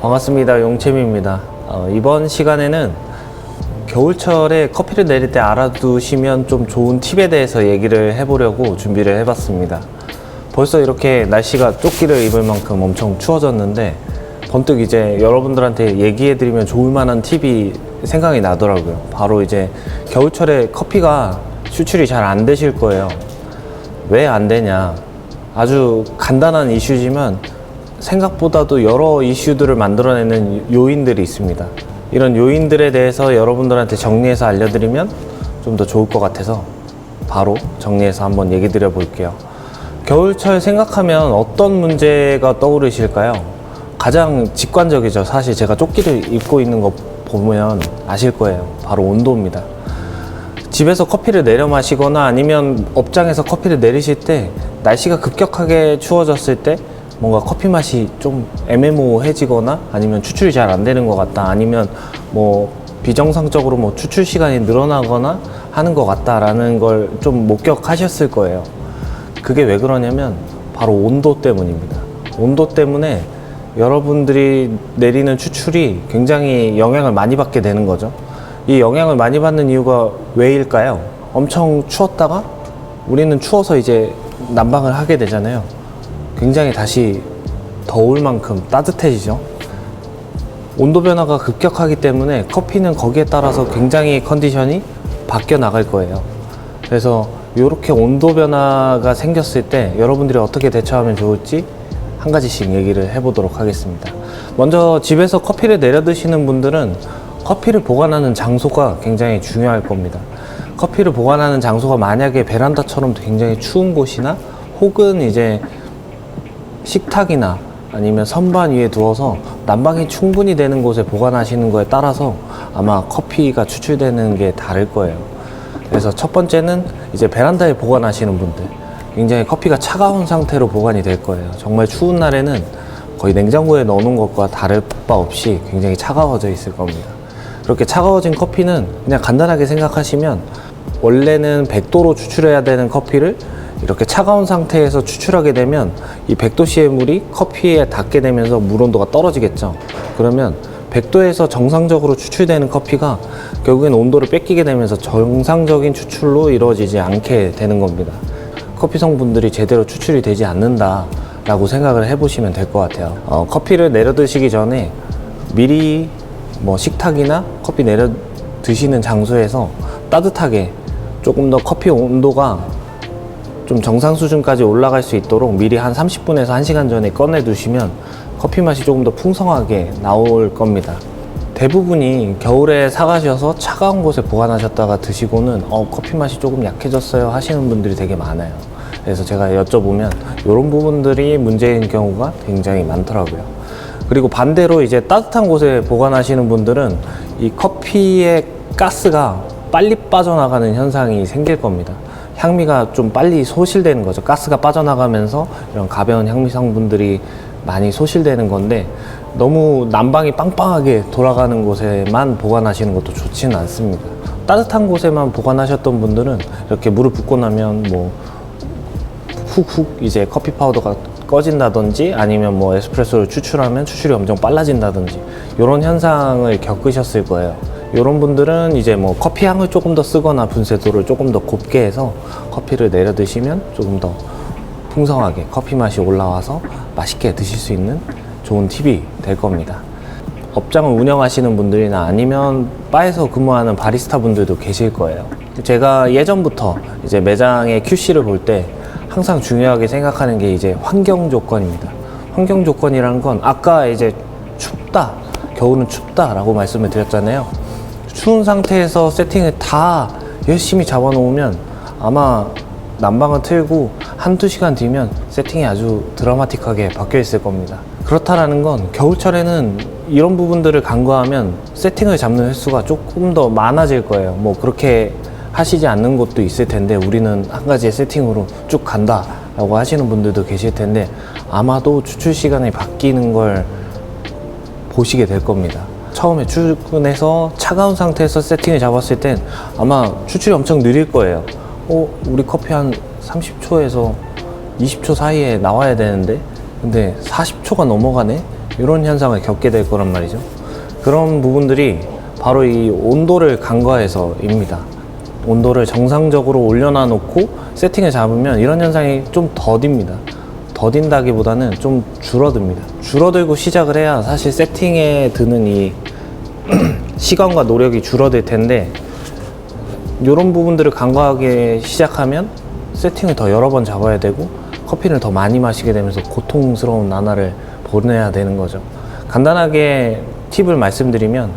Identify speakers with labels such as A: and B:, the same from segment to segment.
A: 반갑습니다. 용채미입니다. 이번 시간에는 겨울철에 커피를 내릴 때 알아두시면 좀 좋은 팁에 대해서 얘기를 해보려고 준비를 해봤습니다. 벌써 이렇게 날씨가 조끼를 입을 만큼 엄청 추워졌는데 번뜩 이제 여러분들한테 얘기해드리면 좋을 만한 팁이 생각이 나더라고요. 바로 이제 겨울철에 커피가 추출이 잘 안 되실 거예요. 왜 안 되냐? 아주 간단한 이슈지만 생각보다도 여러 이슈들을 만들어내는 요인들이 있습니다. 이런 요인들에 대해서 여러분들한테 정리해서 알려드리면 좀 더 좋을 것 같아서 바로 정리해서 한번 얘기 드려 볼게요. 겨울철 생각하면 어떤 문제가 떠오르실까요? 가장 직관적이죠. 사실 제가 조끼를 입고 있는 거 보면 아실 거예요. 바로 온도입니다. 집에서 커피를 내려 마시거나 아니면 업장에서 커피를 내리실 때 날씨가 급격하게 추워졌을 때 뭔가 커피 맛이 좀 애매모호해지거나 아니면 추출이 잘 안 되는 것 같다, 아니면 뭐 비정상적으로 뭐 추출 시간이 늘어나거나 하는 것 같다라는 걸 좀 목격하셨을 거예요. 그게 왜 그러냐면 바로 온도 때문입니다. 온도 때문에 여러분들이 내리는 추출이 굉장히 영향을 많이 받게 되는 거죠. 이 영향을 많이 받는 이유가 왜일까요? 엄청 추웠다가 우리는 추워서 이제 난방을 하게 되잖아요. 굉장히 다시 더울 만큼 따뜻해지죠. 온도 변화가 급격하기 때문에 커피는 거기에 따라서 굉장히 컨디션이 바뀌어 나갈 거예요. 그래서 이렇게 온도 변화가 생겼을 때 여러분들이 어떻게 대처하면 좋을지 한 가지씩 얘기를 해보도록 하겠습니다. 먼저 집에서 커피를 내려 드시는 분들은 커피를 보관하는 장소가 굉장히 중요할 겁니다. 커피를 보관하는 장소가 만약에 베란다처럼 굉장히 추운 곳이나 혹은 이제 식탁이나 아니면 선반 위에 두어서 난방이 충분히 되는 곳에 보관하시는 거에 따라서 아마 커피가 추출되는 게 다를 거예요. 그래서 첫 번째는 이제 베란다에 보관하시는 분들, 굉장히 커피가 차가운 상태로 보관이 될 거예요. 정말 추운 날에는 거의 냉장고에 넣어놓은 것과 다를 바 없이 굉장히 차가워져 있을 겁니다. 그렇게 차가워진 커피는 그냥 간단하게 생각하시면 원래는 100도로 추출해야 되는 커피를 이렇게 차가운 상태에서 추출하게 되면 이 100도씨의 물이 커피에 닿게 되면서 물 온도가 떨어지겠죠. 그러면 100도에서 정상적으로 추출되는 커피가 결국엔 온도를 뺏기게 되면서 정상적인 추출로 이루어지지 않게 되는 겁니다. 커피 성분들이 제대로 추출이 되지 않는다 라고 생각을 해보시면 될 것 같아요. 커피를 내려 드시기 전에 미리 뭐 식탁이나 커피 내려 드시는 장소에서 따뜻하게 조금 더 커피 온도가 좀 정상 수준까지 올라갈 수 있도록 미리 한 30분에서 1시간 전에 꺼내 두시면 커피 맛이 조금 더 풍성하게 나올 겁니다. 대부분이 겨울에 사가셔서 차가운 곳에 보관하셨다가 드시고는 커피 맛이 조금 약해졌어요 하시는 분들이 되게 많아요. 그래서 제가 여쭤보면 이런 부분들이 문제인 경우가 굉장히 많더라고요. 그리고 반대로 이제 따뜻한 곳에 보관하시는 분들은 이 커피의 가스가 빨리 빠져나가는 현상이 생길 겁니다. 향미가 좀 빨리 소실되는 거죠. 가스가 빠져나가면서 이런 가벼운 향미 성분들이 많이 소실되는 건데 너무 난방이 빵빵하게 돌아가는 곳에만 보관하시는 것도 좋지는 않습니다. 따뜻한 곳에만 보관하셨던 분들은 이렇게 물을 붓고 나면 뭐 훅훅 이제 커피 파우더가 꺼진다든지 아니면 뭐 에스프레소를 추출하면 추출이 엄청 빨라진다든지 이런 현상을 겪으셨을 거예요. 이런 분들은 이제 뭐 커피 향을 조금 더 쓰거나 분쇄도를 조금 더 곱게 해서 커피를 내려 드시면 조금 더 풍성하게 커피 맛이 올라와서 맛있게 드실 수 있는 좋은 팁이 될 겁니다. 업장을 운영하시는 분들이나 아니면 바에서 근무하는 바리스타 분들도 계실 거예요. 제가 예전부터 이제 매장의 QC를 볼 때 항상 중요하게 생각하는 게 이제 환경 조건입니다. 환경 조건이라는 건 아까 이제 춥다, 겨울은 춥다라고 말씀을 드렸잖아요. 추운 상태에서 세팅을 다 열심히 잡아놓으면 아마 난방을 틀고 한두 시간 뒤면 세팅이 아주 드라마틱하게 바뀌어 있을 겁니다. 그렇다라는 건 겨울철에는 이런 부분들을 간과하면 세팅을 잡는 횟수가 조금 더 많아질 거예요. 뭐 그렇게 하시지 않는 곳도 있을 텐데 우리는 한 가지의 세팅으로 쭉 간다 라고 하시는 분들도 계실 텐데 아마도 추출 시간이 바뀌는 걸 보시게 될 겁니다. 처음에 출근해서 차가운 상태에서 세팅을 잡았을 땐 아마 추출이 엄청 느릴 거예요. 우리 커피 한 30초에서 20초 사이에 나와야 되는데 근데 40초가 넘어가네? 이런 현상을 겪게 될 거란 말이죠. 그런 부분들이 바로 이 온도를 간과해서입니다. 온도를 정상적으로 올려놔 놓고 세팅을 잡으면 이런 현상이 좀 더딥니다. 더딘다기보다는 좀 줄어듭니다. 줄어들고 시작을 해야 사실 세팅에 드는 이 시간과 노력이 줄어들 텐데, 이런 부분들을 간과하기 시작하면 세팅을 더 여러 번 잡아야 되고 커피를 더 많이 마시게 되면서 고통스러운 나날을 보내야 되는 거죠. 간단하게 팁을 말씀드리면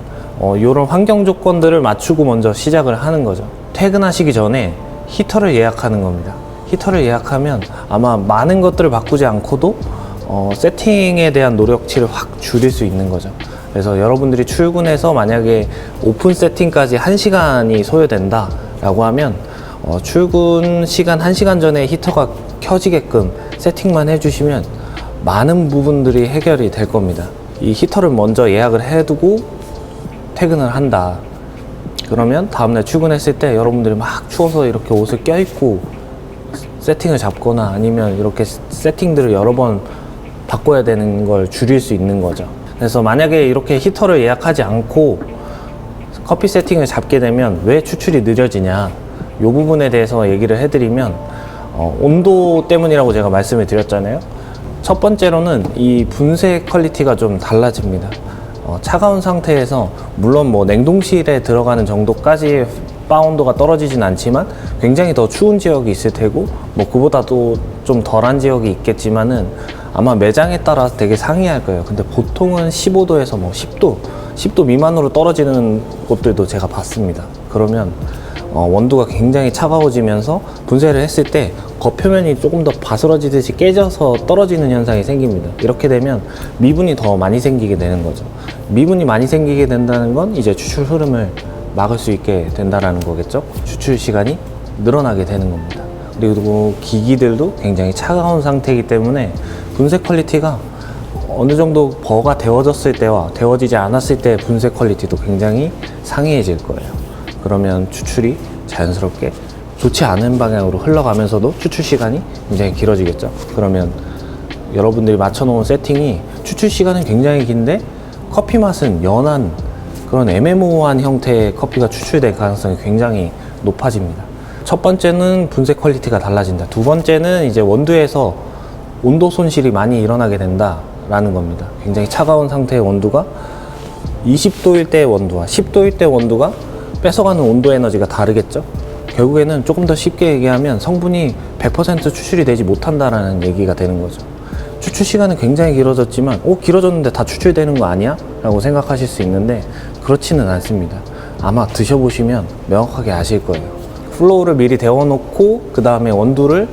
A: 이런 환경 조건들을 맞추고 먼저 시작을 하는 거죠. 퇴근하시기 전에 히터를 예약하는 겁니다. 히터를 예약하면 아마 많은 것들을 바꾸지 않고도 세팅에 대한 노력치를 확 줄일 수 있는 거죠. 그래서 여러분들이 출근해서 만약에 오픈 세팅까지 1시간이 소요된다 라고 하면 출근 시간 1시간 전에 히터가 켜지게끔 세팅만 해주시면 많은 부분들이 해결이 될 겁니다. 이 히터를 먼저 예약을 해두고 퇴근을 한다. 그러면 다음날 출근했을 때 여러분들이 막 추워서 이렇게 옷을 껴입고 세팅을 잡거나 아니면 이렇게 세팅들을 여러 번 바꿔야 되는 걸 줄일 수 있는 거죠. 그래서 만약에 이렇게 히터를 예약하지 않고 커피 세팅을 잡게 되면 왜 추출이 느려지냐, 이 부분에 대해서 얘기를 해드리면 온도 때문이라고 제가 말씀을 드렸잖아요. 첫 번째로는 이 분쇄 퀄리티가 좀 달라집니다. 차가운 상태에서 물론 뭐 냉동실에 들어가는 정도까지 바 온도가 떨어지진 않지만 굉장히 더 추운 지역이 있을 테고 뭐 그보다도 좀 덜한 지역이 있겠지만은 아마 매장에 따라 되게 상이할 거예요. 근데 보통은 15도에서 뭐 10도 미만으로 떨어지는 곳들도 제가 봤습니다. 그러면 원두가 굉장히 차가워지면서 분쇄를 했을 때 겉표면이 조금 더 바스러지듯이 깨져서 떨어지는 현상이 생깁니다. 이렇게 되면 미분이 더 많이 생기게 되는 거죠. 미분이 많이 생기게 된다는 건 이제 추출 흐름을 막을 수 있게 된다는 거겠죠. 추출 시간이 늘어나게 되는 겁니다. 그리고 기기들도 굉장히 차가운 상태이기 때문에 분쇄 퀄리티가 어느 정도 버가 데워졌을 때와 데워지지 않았을 때 분쇄 퀄리티도 굉장히 상이해질 거예요. 그러면 추출이 자연스럽게 좋지 않은 방향으로 흘러가면서도 추출 시간이 굉장히 길어지겠죠. 그러면 여러분들이 맞춰놓은 세팅이 추출 시간은 굉장히 긴데 커피 맛은 연한 그런 애매모호한 형태의 커피가 추출될 가능성이 굉장히 높아집니다. 첫 번째는 분쇄 퀄리티가 달라진다. 두 번째는 이제 원두에서 온도 손실이 많이 일어나게 된다라는 겁니다. 굉장히 차가운 상태의 원두가 20도일 때의 원두와 10도일 때의 원두가 뺏어가는 온도 에너지가 다르겠죠. 결국에는 조금 더 쉽게 얘기하면 성분이 100% 추출이 되지 못한다라는 얘기가 되는 거죠. 추출 시간은 굉장히 길어졌지만 길어졌는데 다 추출되는 거 아니야? 라고 생각하실 수 있는데 그렇지는 않습니다. 아마 드셔보시면 명확하게 아실 거예요. 플로우를 미리 데워놓고 그 다음에 원두를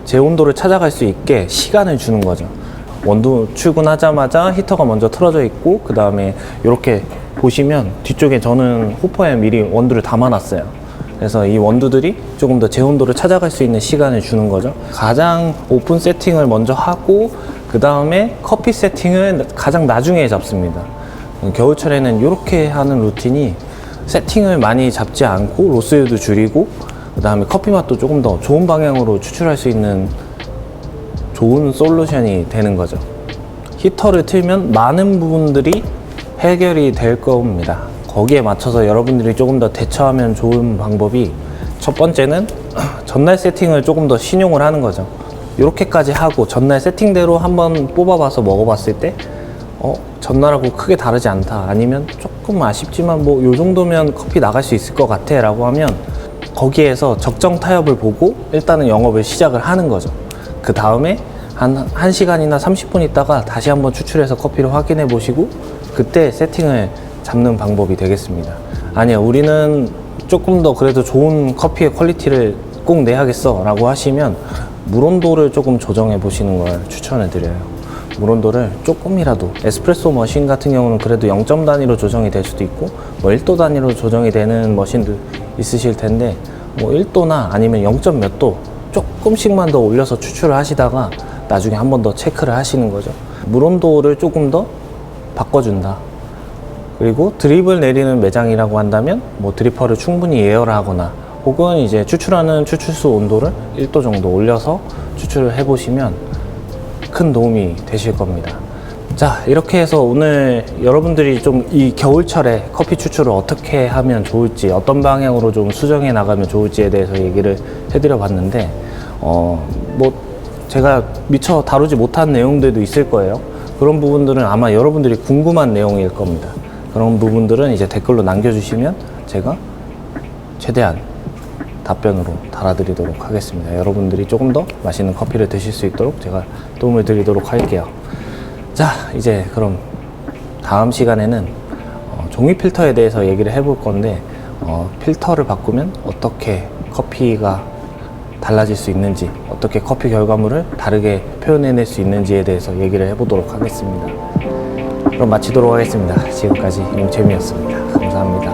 A: 제 온도를 찾아갈 수 있게 시간을 주는 거죠. 원두 출근하자마자 히터가 먼저 틀어져 있고 그 다음에 이렇게 보시면 뒤쪽에 저는 호퍼에 미리 원두를 담아놨어요. 그래서 이 원두들이 조금 더 제 온도를 찾아갈 수 있는 시간을 주는 거죠. 가장 오픈 세팅을 먼저 하고 그 다음에 커피 세팅을 가장 나중에 잡습니다. 겨울철에는 이렇게 하는 루틴이 세팅을 많이 잡지 않고 로스율도 줄이고 그 다음에 커피 맛도 조금 더 좋은 방향으로 추출할 수 있는 좋은 솔루션이 되는 거죠. 히터를 틀면 많은 부분들이 해결이 될 겁니다. 거기에 맞춰서 여러분들이 조금 더 대처하면 좋은 방법이 첫 번째는 전날 세팅을 조금 더 신용을 하는 거죠. 이렇게까지 하고 전날 세팅대로 한번 뽑아봐서 먹어봤을 때 전날하고 크게 다르지 않다, 아니면 조금 아쉽지만 뭐 요 정도면 커피 나갈 수 있을 것 같아 라고 하면 거기에서 적정 타협을 보고 일단은 영업을 시작을 하는 거죠. 그 다음에 한 1시간이나 30분 있다가 다시 한번 추출해서 커피를 확인해 보시고 그때 세팅을 잡는 방법이 되겠습니다. 아니야, 우리는 조금 더 그래도 좋은 커피의 퀄리티를 꼭 내야겠어 라고 하시면 물 온도를 조금 조정해 보시는 걸 추천해 드려요. 물 온도를 조금이라도, 에스프레소 머신 같은 경우는 그래도 0점 단위로 조정이 될 수도 있고 뭐 1도 단위로 조정이 되는 머신도 있으실 텐데 뭐 1도나 아니면 0점 몇 도 조금씩만 더 올려서 추출을 하시다가 나중에 한 번 더 체크를 하시는 거죠. 물 온도를 조금 더 바꿔준다. 그리고 드립을 내리는 매장이라고 한다면 뭐 드리퍼를 충분히 예열하거나 혹은 이제 추출하는 추출수 온도를 1도 정도 올려서 추출을 해보시면 큰 도움이 되실 겁니다. 자, 이렇게 해서 오늘 여러분들이 좀 이 겨울철에 커피 추출을 어떻게 하면 좋을지, 어떤 방향으로 좀 수정해 나가면 좋을지에 대해서 얘기를 해드려 봤는데, 뭐 제가 미처 다루지 못한 내용들도 있을 거예요. 그런 부분들은 아마 여러분들이 궁금한 내용일 겁니다. 그런 부분들은 이제 댓글로 남겨주시면 제가 최대한 답변으로 달아드리도록 하겠습니다. 여러분들이 조금 더 맛있는 커피를 드실 수 있도록 제가 도움을 드리도록 할게요. 자, 이제 그럼 다음 시간에는 종이 필터에 대해서 얘기를 해볼 건데, 필터를 바꾸면 어떻게 커피가 달라질 수 있는지, 어떻게 커피 결과물을 다르게 표현해낼 수 있는지에 대해서 얘기를 해보도록 하겠습니다. 그럼 마치도록 하겠습니다. 지금까지 용채미였습니다. 감사합니다.